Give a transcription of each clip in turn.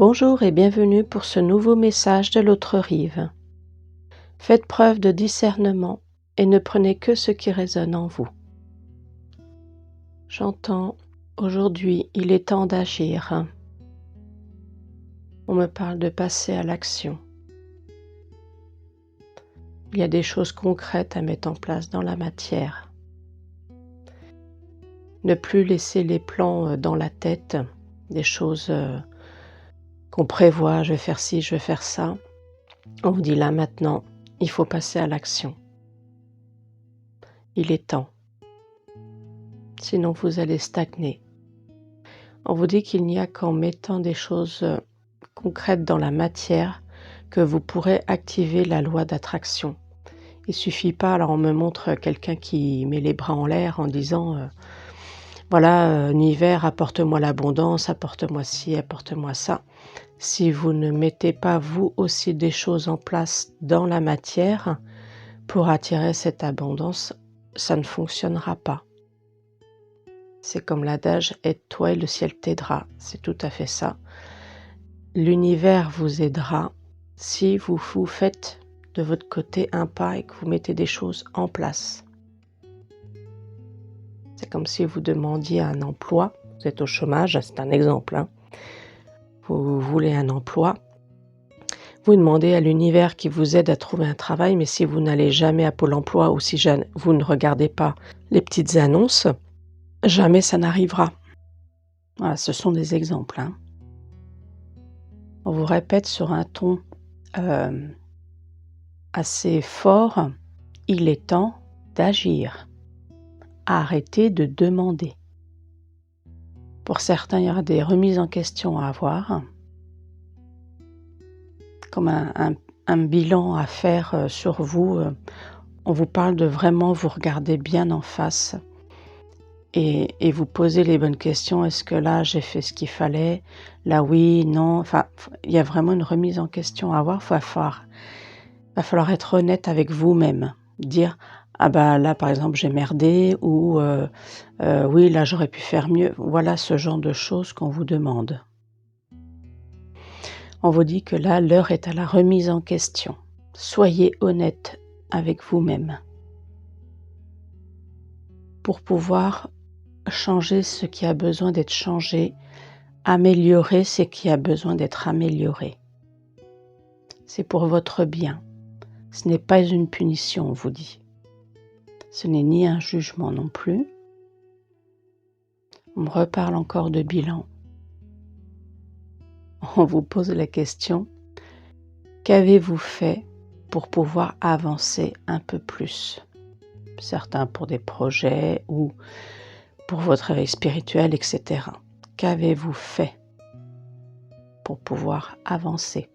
Bonjour et bienvenue pour ce nouveau message de l'autre rive. Faites preuve de discernement et ne prenez que ce qui résonne en vous. J'entends, aujourd'hui, il est temps d'agir. On me parle de passer à l'action. Il y a des choses concrètes à mettre en place dans la matière. Ne plus laisser les plans dans la tête, des choses qu'on prévoit, je vais faire ci, je vais faire ça. On vous dit là maintenant, il faut passer à l'action. Il est temps. Sinon vous allez stagner. On vous dit qu'il n'y a qu'en mettant des choses concrètes dans la matière que vous pourrez activer la loi d'attraction. Il suffit pas, alors on me montre quelqu'un qui met les bras en l'air en disant voilà, univers, apporte-moi l'abondance, apporte-moi ci, apporte-moi ça. Si vous ne mettez pas vous aussi des choses en place dans la matière pour attirer cette abondance, ça ne fonctionnera pas. C'est comme l'adage « aide-toi et le ciel t'aidera », c'est tout à fait ça. L'univers vous aidera si vous faites de votre côté un pas et que vous mettez des choses en place. C'est comme si vous demandiez un emploi, vous êtes au chômage, c'est un exemple, hein. Vous voulez un emploi, vous demandez à l'univers qui vous aide à trouver un travail, mais si vous n'allez jamais à Pôle emploi ou si vous ne regardez pas les petites annonces, jamais ça n'arrivera. Voilà, ce sont des exemples, hein. On vous répète sur un ton assez fort, il est temps d'agir. Arrêtez de demander. Pour certains, il y aura des remises en question à avoir, comme un bilan à faire sur vous. On vous parle de vraiment vous regarder bien en face et vous poser les bonnes questions. Est-ce que là, j'ai fait ce qu'il fallait? Là, oui, non. Enfin, il y a vraiment une remise en question à avoir. Va falloir être honnête avec vous-même. Dire, ah bah là, par exemple, j'ai merdé ou oui, là, j'aurais pu faire mieux. Voilà ce genre de choses qu'on vous demande. On vous dit que là, l'heure est à la remise en question. Soyez honnête avec vous-même pour pouvoir changer ce qui a besoin d'être changé, améliorer ce qui a besoin d'être amélioré. C'est pour votre bien. Ce n'est pas une punition, on vous dit. Ce n'est ni un jugement non plus. On me reparle encore de bilan. On vous pose la question, qu'avez-vous fait pour pouvoir avancer un peu plus? Certains pour des projets ou pour votre réveil spirituel, etc. Qu'avez-vous fait pour pouvoir avancer?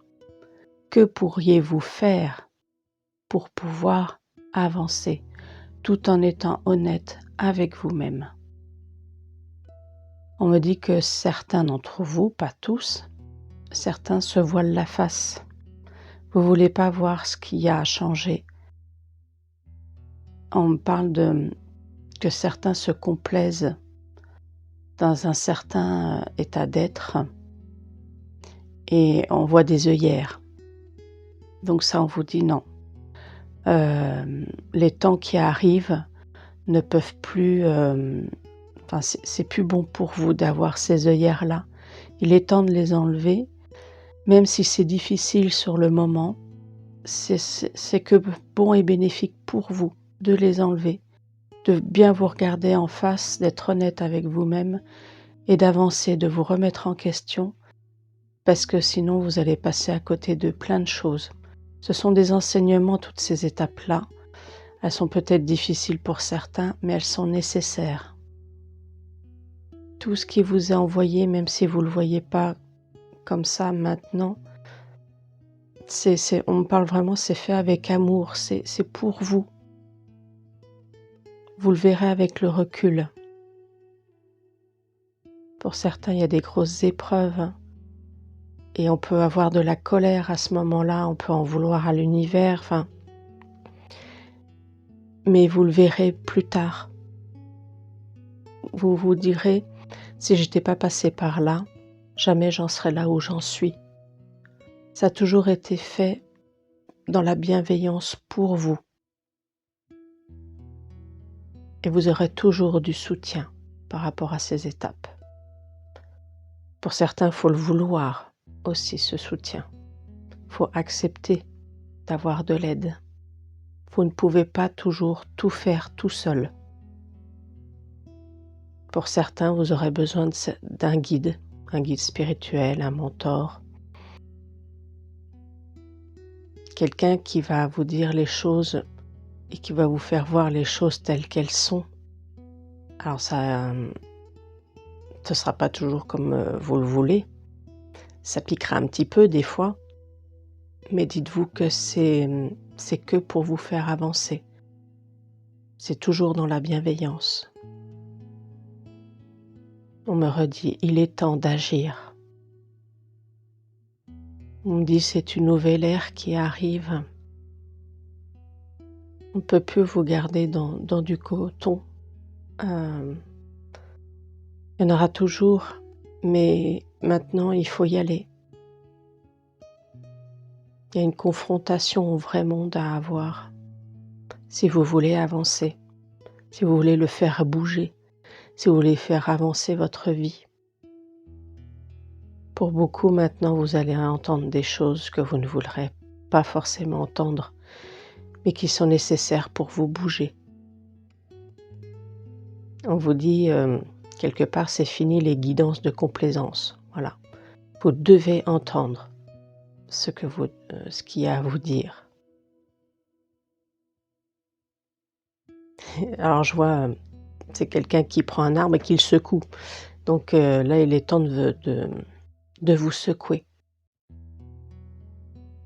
Que pourriez-vous faire pour pouvoir avancer tout en étant honnête avec vous-même? On me dit que certains d'entre vous, pas tous, certains se voilent la face. Vous ne voulez pas voir ce qu'il y a à changer. On me parle que certains se complaisent dans un certain état d'être et on voit des œillères. Donc ça, on vous dit non. Les temps qui arrivent ne peuvent plus... c'est plus bon pour vous d'avoir ces œillères-là. Il est temps de les enlever. Même si c'est difficile sur le moment, c'est que bon et bénéfique pour vous de les enlever, de bien vous regarder en face, d'être honnête avec vous-même et d'avancer, de vous remettre en question, parce que sinon vous allez passer à côté de plein de choses. Ce sont des enseignements, toutes ces étapes-là. Elles sont peut-être difficiles pour certains, mais elles sont nécessaires. Tout ce qui vous est envoyé, même si vous ne le voyez pas comme ça maintenant, on me parle vraiment, c'est fait avec amour, c'est pour vous. Vous le verrez avec le recul. Pour certains, il y a des grosses épreuves et on peut avoir de la colère à ce moment-là, on peut en vouloir à l'univers, mais vous le verrez plus tard. Vous vous direz, si j'étais pas passé par là, jamais j'en serai là où j'en suis. Ça a toujours été fait dans la bienveillance pour vous. Et vous aurez toujours du soutien par rapport à ces étapes. Pour certains, il faut le vouloir aussi, ce soutien. Il faut accepter d'avoir de l'aide. Vous ne pouvez pas toujours tout faire tout seul. Pour certains, vous aurez besoin d'un guide spirituel, un mentor, quelqu'un qui va vous dire les choses et qui va vous faire voir les choses telles qu'elles sont. Alors ça ne sera pas toujours comme vous le voulez, ça piquera un petit peu des fois, mais dites-vous que c'est que pour vous faire avancer. C'est toujours dans la bienveillance. On me redit, il est temps d'agir. On me dit, c'est une nouvelle ère qui arrive. On ne peut plus vous garder dans du coton. Il y en aura toujours, mais maintenant, il faut y aller. Il y a une confrontation au vrai monde à avoir. Si vous voulez avancer, si vous voulez le faire bouger, si vous voulez faire avancer votre vie. Pour beaucoup, maintenant, vous allez entendre des choses que vous ne voudrez pas forcément entendre, mais qui sont nécessaires pour vous bouger. On vous dit, quelque part, c'est fini les guidances de complaisance. Voilà. Vous devez entendre ce qu'il y a à vous dire. Alors, je vois, c'est quelqu'un qui prend un arbre et qui le secoue. Donc là, il est temps de vous secouer.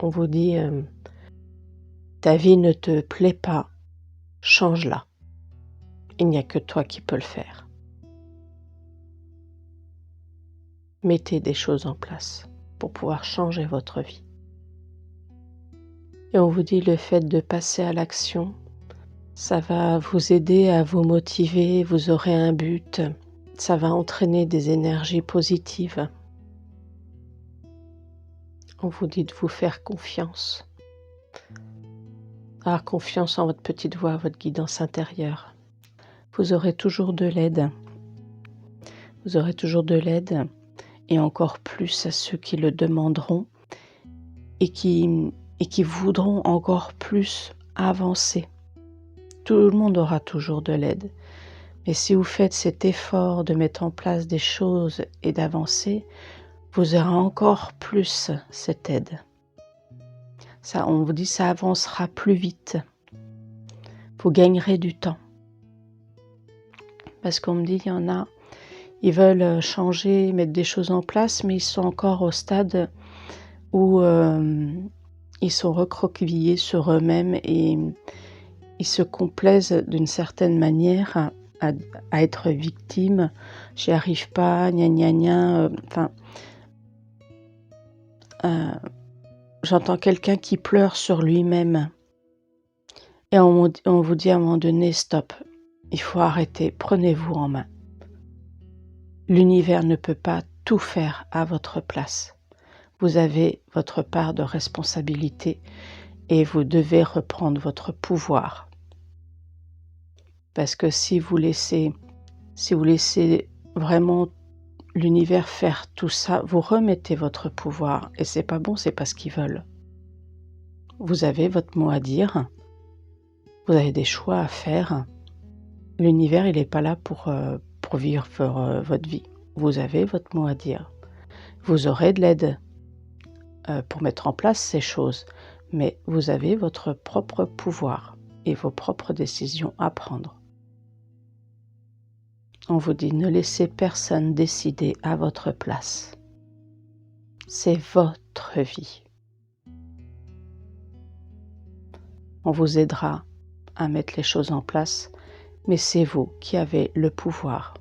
On vous dit, ta vie ne te plaît pas, change-la. Il n'y a que toi qui peux le faire. Mettez des choses en place pour pouvoir changer votre vie. Et on vous dit le fait de passer à l'action, ça va vous aider à vous motiver, vous aurez un but, ça va entraîner des énergies positives. On vous dit de vous faire confiance. Avoir confiance en votre petite voix, votre guidance intérieure. Vous aurez toujours de l'aide. Vous aurez toujours de l'aide et encore plus à ceux qui le demanderont et qui voudront encore plus avancer. Tout le monde aura toujours de l'aide. Mais si vous faites cet effort de mettre en place des choses et d'avancer, vous aurez encore plus cette aide. Ça, on vous dit, ça avancera plus vite. Vous gagnerez du temps. Parce qu'on me dit, il y en a, ils veulent changer, mettre des choses en place, mais ils sont encore au stade où ils sont recroquevillés sur eux-mêmes et ils se complaisent d'une certaine manière à être victimes. J'y arrive pas, gna gna gna. J'entends quelqu'un qui pleure sur lui-même. Et on vous dit à un moment donné, stop, il faut arrêter, prenez-vous en main. L'univers ne peut pas tout faire à votre place. Vous avez votre part de responsabilité et vous devez reprendre votre pouvoir. Parce que si vous laissez vraiment l'univers faire tout ça, vous remettez votre pouvoir et c'est pas bon, c'est pas ce qu'ils veulent. Vous avez votre mot à dire, vous avez des choix à faire. L'univers, il n'est pas là pour vivre votre vie. Vous avez votre mot à dire. Vous aurez de l'aide pour mettre en place ces choses, mais vous avez votre propre pouvoir et vos propres décisions à prendre. On vous dit, ne laissez personne décider à votre place. C'est votre vie. On vous aidera à mettre les choses en place, mais c'est vous qui avez le pouvoir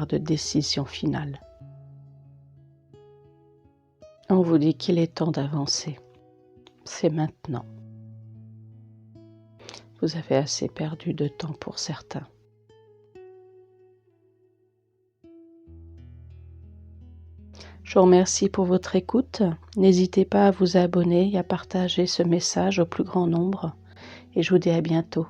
de décision finale. On vous dit qu'il est temps d'avancer. C'est maintenant. Vous avez assez perdu de temps pour certains. Je vous remercie pour votre écoute. N'hésitez pas à vous abonner et à partager ce message au plus grand nombre. Et je vous dis à bientôt.